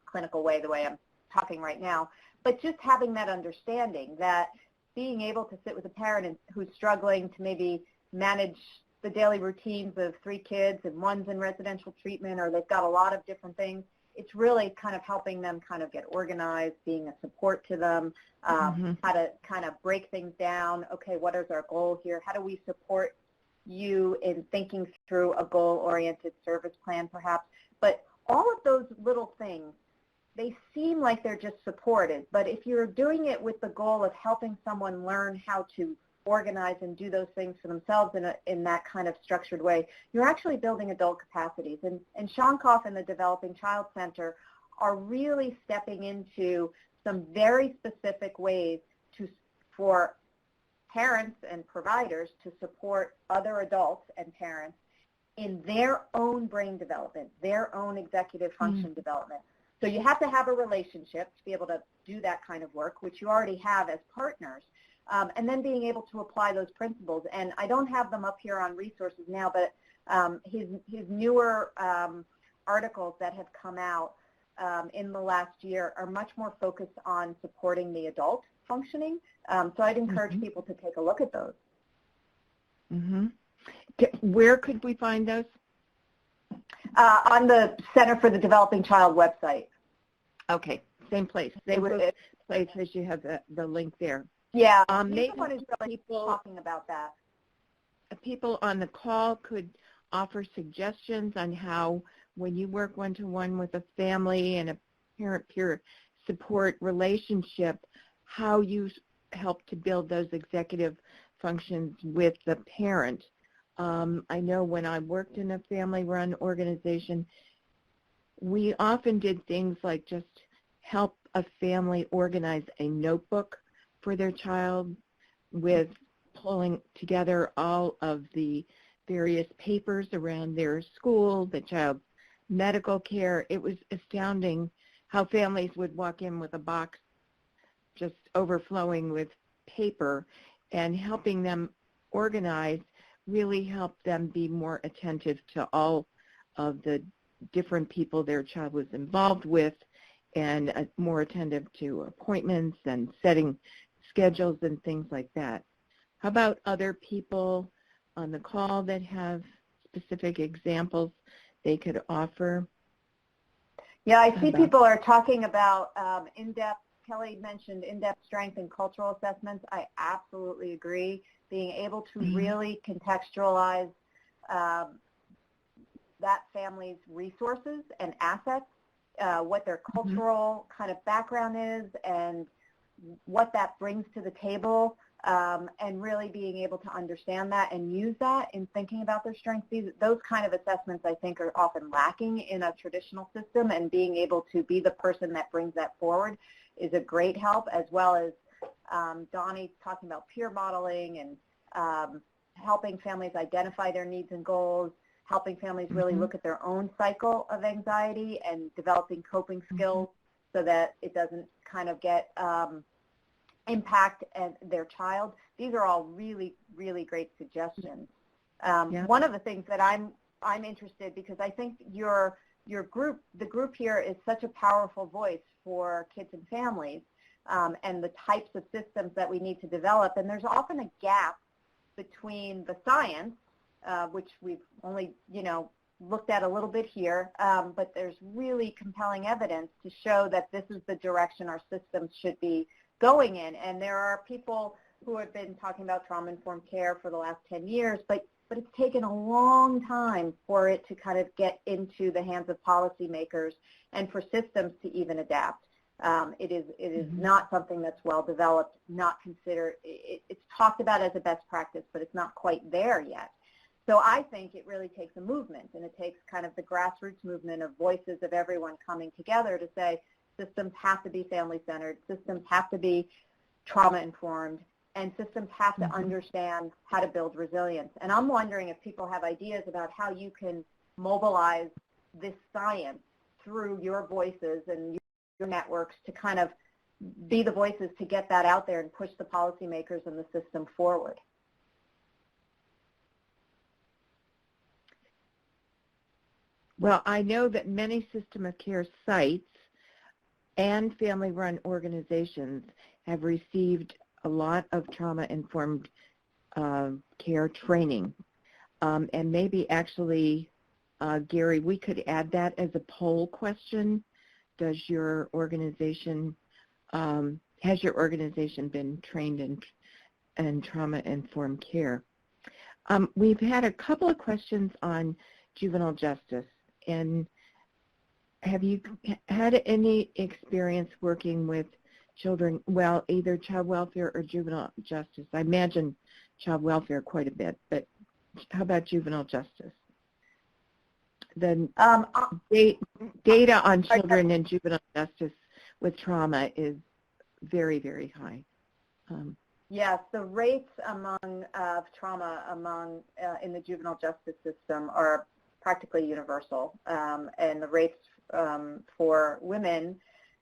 clinical way, the way I'm talking right now, but just having that understanding that being able to sit with a parent who's struggling to maybe manage the daily routines of 3 kids and one's in residential treatment, or they've got a lot of different things, it's really kind of helping them kind of get organized, being a support to them, how to kind of break things down. Okay, what is our goal here? How do we support you in thinking through a goal-oriented service plan perhaps? But all of those little things, they seem like they're just supported, but if you're doing it with the goal of helping someone learn how to organize and do those things for themselves in that kind of structured way, you're actually building adult capacities. And Shonkoff and the Developing Child Center are really stepping into some very specific ways for parents and providers to support other adults and parents in their own brain development, their own executive function development. So you have to have a relationship to be able to do that kind of work, which you already have as partners. And then being able to apply those principles. And I don't have them up here on resources now, but his newer articles that have come out in the last year are much more focused on supporting the adult functioning. So I'd encourage people to take a look at those. Where could we find those? On the Center for the Developing Child website. Okay, same place. Same place as you have the link there. Yeah, maybe someone is really talking about that. People on the call could offer suggestions on how, when you work one-to-one with a family and a parent-peer support relationship, how you help to build those executive functions with the parent. I know when I worked in a family-run organization, we often did things like just help a family organize a notebook for their child, with pulling together all of the various papers around their school, the child's medical care. It was astounding how families would walk in with a box just overflowing with paper, and helping them organize really helped them be more attentive to all of the different people their child was involved with, and more attentive to appointments and setting schedules and things like that. How about other people on the call that have specific examples they could offer? Yeah, I see people are talking about in-depth, Kelly mentioned in-depth strength and cultural assessments. I absolutely agree. Being able to really contextualize that family's resources and assets, what their cultural kind of background is, and what that brings to the table, and really being able to understand that and use that in thinking about their strengths. Those kind of assessments, I think, are often lacking in a traditional system, and being able to be the person that brings that forward is a great help, as well as Donnie talking about peer modeling and helping families identify their needs and goals, helping families really look at their own cycle of anxiety and developing coping skills so that it doesn't kind of get impact their child. These are all really, really great suggestions. One of the things that I'm interested, because I think your group, the group here, is such a powerful voice for kids and families, and the types of systems that we need to develop. And there's often a gap between the science, which we've only, looked at a little bit here, but there's really compelling evidence to show that this is the direction our systems should be going in. And there are people who have been talking about trauma-informed care for the last 10 years, but it's taken a long time for it to kind of get into the hands of policymakers and for systems to even adapt. It is not something that's well developed, not considered. It's talked about as a best practice, but it's not quite there yet. So I think it really takes a movement, and it takes kind of the grassroots movement of voices of everyone coming together to say systems have to be family-centered, systems have to be trauma-informed, and systems have to understand how to build resilience. And I'm wondering if people have ideas about how you can mobilize this science through your voices and your networks to kind of be the voices to get that out there and push the policymakers and the system forward. Well, I know that many system of care sites and family-run organizations have received a lot of trauma-informed care training. And maybe actually, Gary, we could add that as a poll question. Does your organization, has your organization been trained in trauma-informed care? We've had a couple of questions on juvenile justice. And have you had any experience working with children, well, either child welfare or juvenile justice? I imagine child welfare quite a bit, but how about juvenile justice? The data on children in juvenile justice with trauma is very, very high. Yes, the rates of trauma in the juvenile justice system are practically universal, and the rates for women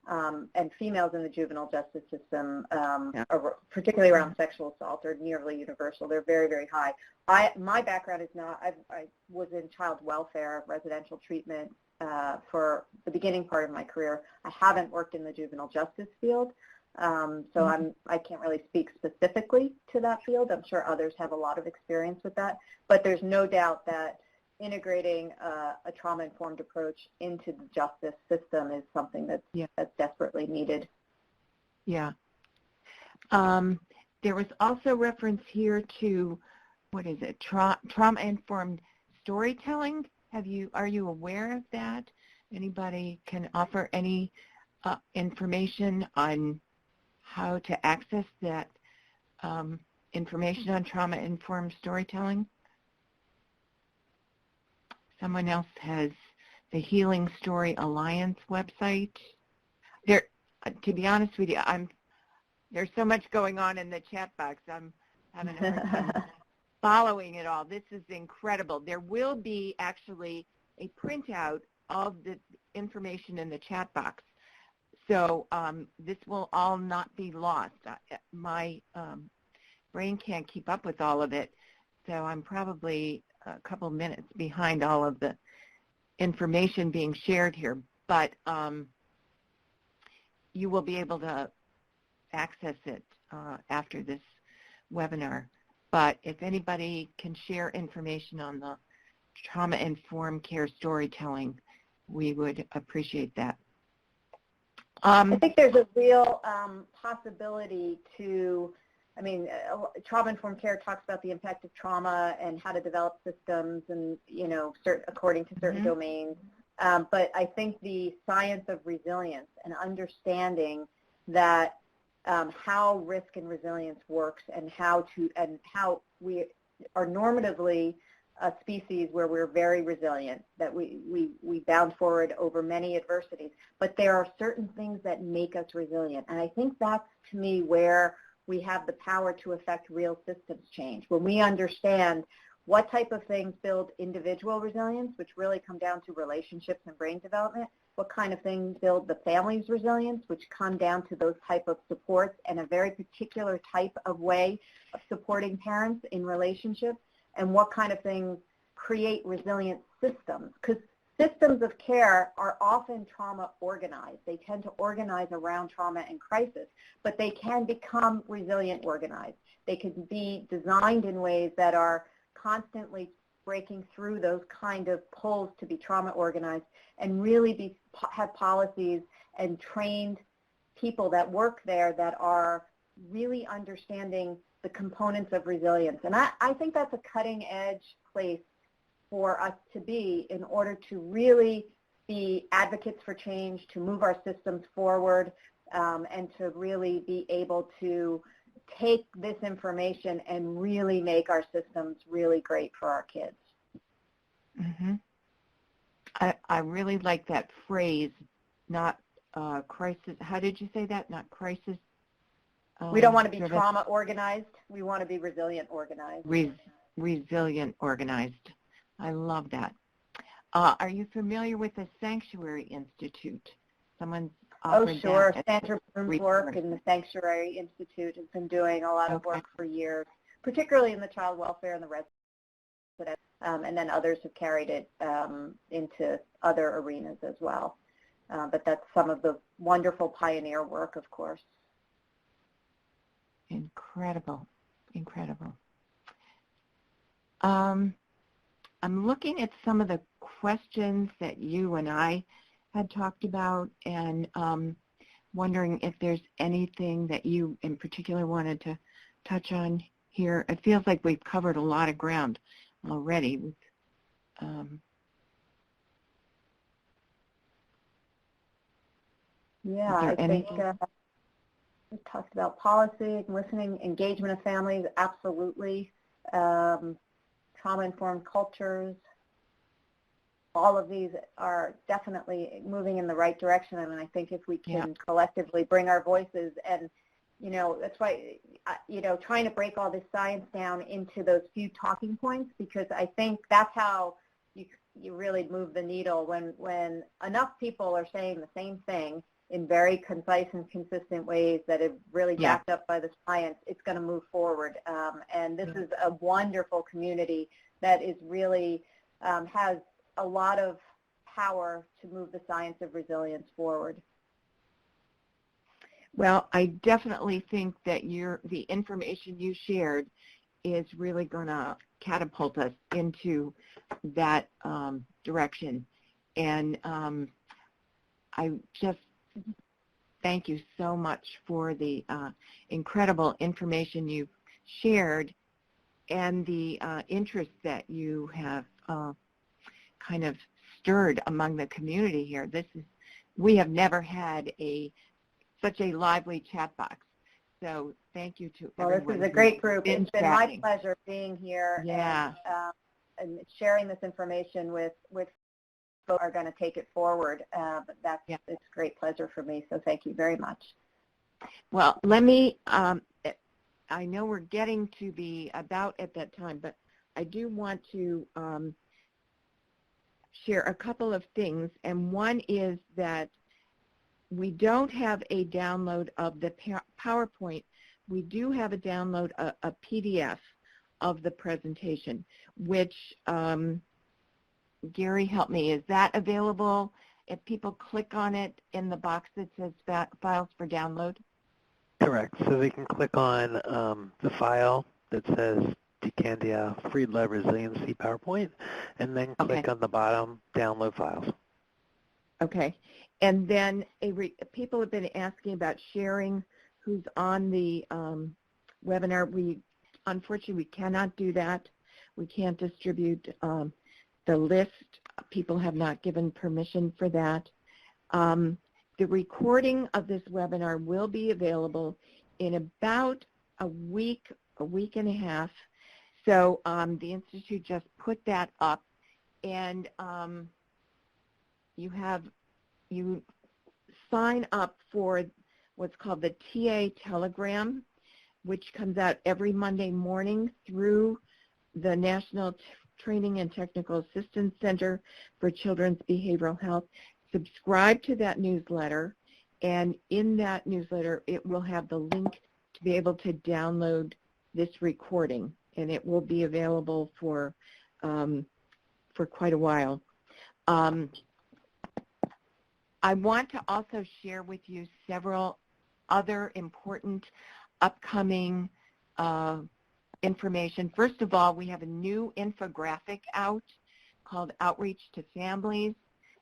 and females in the juvenile justice system, are, particularly around sexual assault, are nearly universal. They're very, very high. My background is not, I was in child welfare, residential treatment for the beginning part of my career. I haven't worked in the juvenile justice field, so I can't really speak specifically to that field. I'm sure others have a lot of experience with that, but there's no doubt that integrating a trauma-informed approach into the justice system is something that's desperately needed. Yeah. There was also reference here to, what is it, trauma-informed storytelling. Are you aware of that? Anybody can offer any information on how to access that information on trauma-informed storytelling? Someone else has the Healing Story Alliance website. There, to be honest with you, there's so much going on in the chat box. I'm having a hard time following it all. This is incredible. There will be actually a printout of the information in the chat box. So this will all not be lost. My brain can't keep up with all of it, so I'm probably a couple minutes behind all of the information being shared here, but you will be able to access it after this webinar. But if anybody can share information on the trauma-informed care storytelling, we would appreciate that. I think there's a real possibility to, trauma-informed care talks about the impact of trauma and how to develop systems and, according to certain domains. But I think the science of resilience and understanding that how risk and resilience works and how we are normatively a species where we're very resilient, that we bound forward over many adversities. But there are certain things that make us resilient. And I think that's, to me, where we have the power to affect real systems change. When we understand what type of things build individual resilience, which really come down to relationships and brain development, what kind of things build the family's resilience, which come down to those type of supports and a very particular type of way of supporting parents in relationships, and what kind of things create resilient systems. Because systems of care are often trauma organized. They tend to organize around trauma and crisis, but they can become resilient organized. They can be designed in ways that are constantly breaking through those kind of pulls to be trauma organized and really have policies and trained people that work there that are really understanding the components of resilience. And I think that's a cutting edge place for us to be in order to really be advocates for change, to move our systems forward, and to really be able to take this information and really make our systems really great for our kids. Mm-hmm. I really like that phrase, not crisis. How did you say that? Not crisis. We don't want to be trauma organized. We want to be resilient organized. Resilient organized. I love that. Are you familiar with the Sanctuary Institute? Someone's offered that. Oh, sure. Sandra Bloom's work in the Sanctuary Institute has been doing a lot of work for years, particularly in the child welfare and the residential, and then others have carried it into other arenas as well. But that's some of the wonderful pioneer work, of course. Incredible, incredible. I'm looking at some of the questions that you and I had talked about, and wondering if there's anything that you in particular wanted to touch on here. It feels like we've covered a lot of ground already. Yeah, I think we talked about policy, listening, engagement of families, absolutely. Trauma-informed cultures. All of these are definitely moving in the right direction. I mean, I think if we can collectively bring our voices, and, you know, that's why, you know, trying to break all this science down into those few talking points, because I think that's how you really move the needle. When enough people are saying the same thing in very concise and consistent ways that are really backed up by the science, it's going to move forward. And this is a wonderful community that is really has a lot of power to move the science of resilience forward. Well, I definitely think that the information you shared is really going to catapult us into that direction. And I just thank you so much for the incredible information you've shared and the interest that you have kind of stirred among the community here. We have never had such a lively chat box. So thank you to everyone. Well, this is a great group. It's been my pleasure being here and sharing this information with folks who are going to take it forward. But it's a great pleasure for me. So thank you very much. Well, let me, I know we're getting to be about at that time, but I do want to share a couple of things, and one is that we don't have a download of the PowerPoint. We do have a download, a PDF of the presentation, which, Gary, help me, is that available if people click on it in the box that says files for download? Correct. So they can click on the file that says Candia Freed-led Resiliency PowerPoint, and then click on the bottom, download files. Okay. And then people have been asking about sharing who's on the webinar. Unfortunately, we cannot do that. We can't distribute the list. People have not given permission for that. The recording of this webinar will be available in about a week and a half. So the Institute just put that up, and you sign up for what's called the TA Telegram, which comes out every Monday morning through the National Training and Technical Assistance Center for Children's Behavioral Health. Subscribe to that newsletter, and in that newsletter it will have the link to be able to download this recording, and it will be available for quite a while. I want to also share with you several other important upcoming information. First of all, we have a new infographic out called Outreach to Families.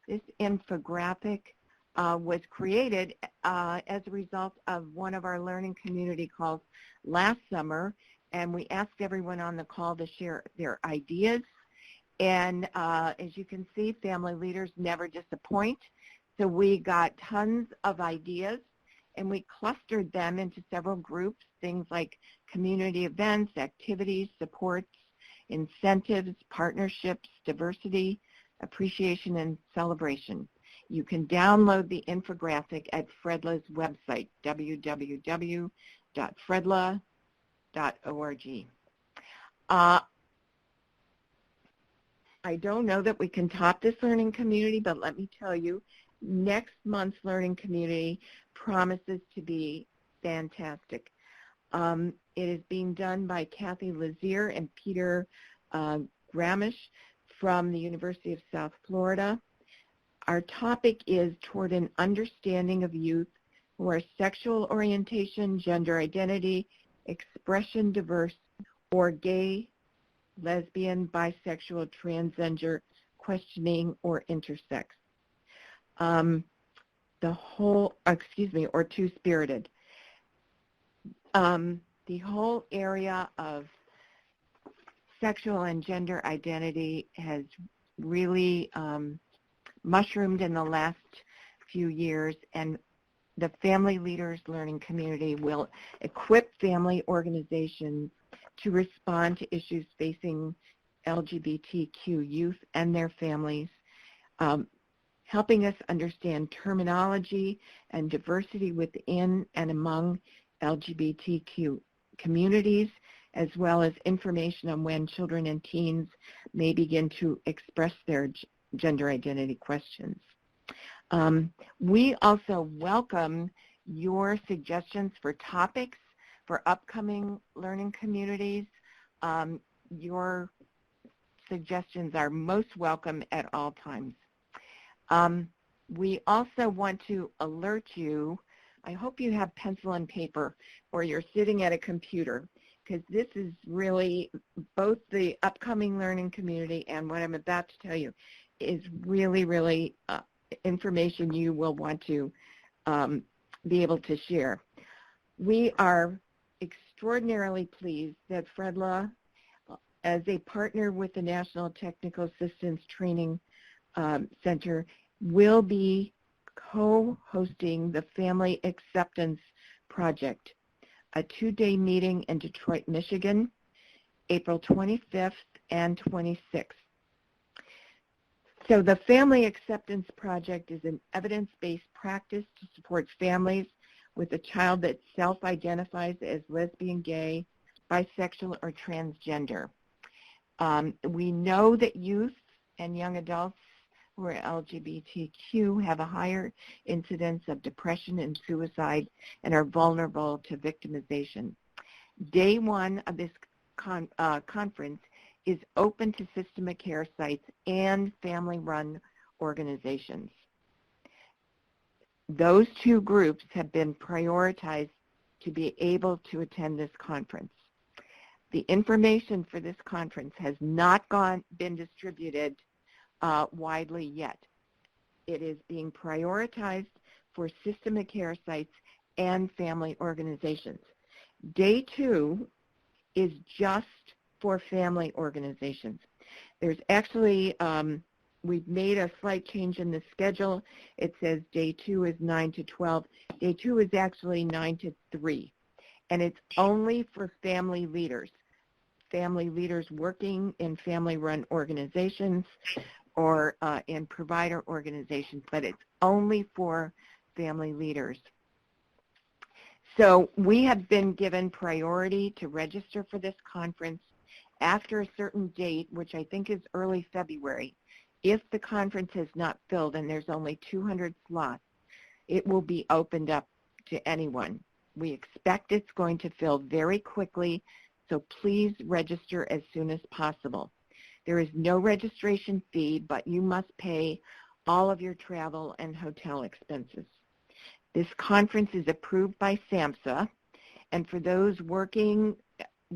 This infographic was created as a result of one of our learning community calls last summer, and we asked everyone on the call to share their ideas. And as you can see, family leaders never disappoint. So we got tons of ideas, and we clustered them into several groups, things like community events, activities, supports, incentives, partnerships, diversity, appreciation, and celebration. You can download the infographic at Fredla's website, www.fredla.org. I don't know that we can top this learning community, but let me tell you, next month's learning community promises to be fantastic. It is being done by Kathy Lazier and Peter Gramish from the University of South Florida. Our topic is Toward an Understanding of Youth Who Are Sexual Orientation, Gender Identity, Expression Diverse, or Gay, Lesbian, Bisexual, Transgender, Questioning, or Intersex. Or Two-Spirited. The whole area of sexual and gender identity has really mushroomed in the last few years, and the Family Leaders Learning Community will equip family organizations to respond to issues facing LGBTQ youth and their families, helping us understand terminology and diversity within and among LGBTQ communities, as well as information on when children and teens may begin to express their gender identity questions. We also welcome your suggestions for topics for upcoming learning communities. Your suggestions are most welcome at all times. We also want to alert you, I hope you have pencil and paper or you're sitting at a computer, because this is really both the upcoming learning community and what I'm about to tell you is really, really information you will want to be able to share. We are extraordinarily pleased that Fredla, as a partner with the National Technical Assistance Training Center, will be co-hosting the Family Acceptance Project, a 2-day meeting in Detroit, Michigan, April 25th and 26th. So the Family Acceptance Project is an evidence-based practice to support families with a child that self-identifies as lesbian, gay, bisexual, or transgender. We know that youth and young adults who are LGBTQ have a higher incidence of depression and suicide and are vulnerable to victimization. Day one of this conference is open to system of care sites and family-run organizations. Those two groups have been prioritized to be able to attend this conference. The information for this conference has not been distributed widely yet. It is being prioritized for system of care sites and family organizations. Day two is just for family organizations. There's actually, we've made a slight change in the schedule. It says day 2 is 9 to 12. Day 2 is actually 9 to 3. And it's only for family leaders working in family-run organizations or in provider organizations, but it's only for family leaders. So we have been given priority to register for this conference after a certain date, which I think is early February. If the conference is not filled and there's only 200 slots, it will be opened up to anyone. We expect it's going to fill very quickly, so please register as soon as possible. There is no registration fee, but you must pay all of your travel and hotel expenses. This conference is approved by SAMHSA, and for those working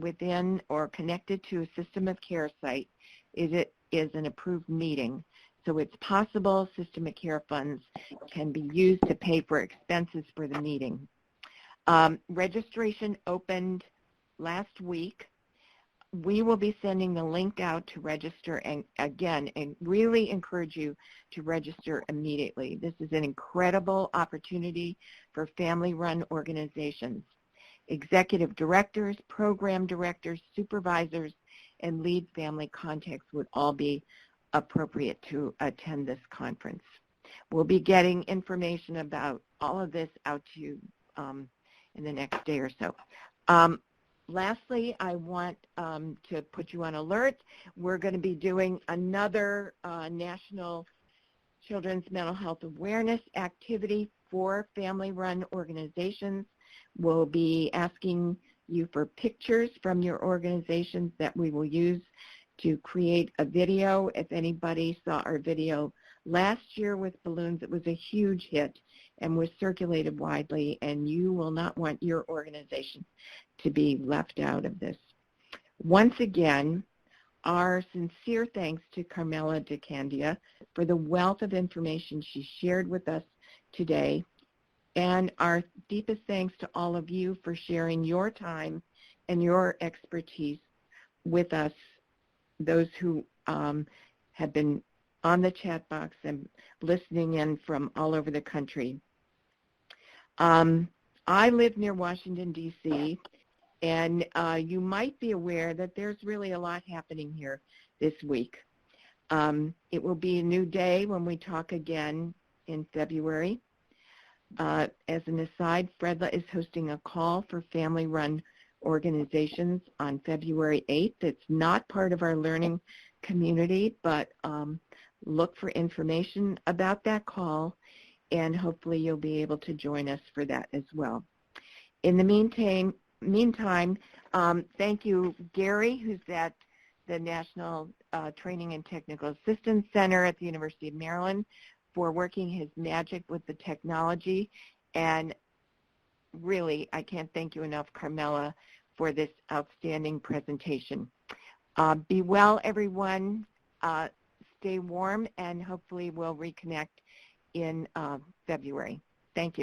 within or connected to a system of care site is an approved meeting. So it's possible system of care funds can be used to pay for expenses for the meeting. Registration opened last week. We will be sending the link out to register, and again, and really encourage you to register immediately. This is an incredible opportunity for family-run organizations. Executive directors, program directors, supervisors, and lead family contacts would all be appropriate to attend this conference. We'll be getting information about all of this out to you in the next day or so. Lastly, I want to put you on alert. We're going to be doing another National Children's Mental Health Awareness activity for family-run organizations. We'll be asking you for pictures from your organizations that we will use to create a video. If anybody saw our video last year with balloons, it was a huge hit and was circulated widely, and you will not want your organization to be left out of this. Once again, our sincere thanks to Carmela DeCandia for the wealth of information she shared with us today, and our deepest thanks to all of you for sharing your time and your expertise with us, those who have been on the chat box and listening in from all over the country. I live near Washington, D.C., and you might be aware that there's really a lot happening here this week. It will be a new day when we talk again in February. As an aside, FREDLA is hosting a call for family-run organizations on February 8th. It's not part of our learning community, but look for information about that call, and hopefully you'll be able to join us for that as well. In the meantime, thank you, Gary, who's at the National Training and Technical Assistance Center at the University of Maryland, for working his magic with the technology. And really, I can't thank you enough, Carmela, for this outstanding presentation. Be well, everyone. Stay warm, and hopefully we'll reconnect in February. Thank you.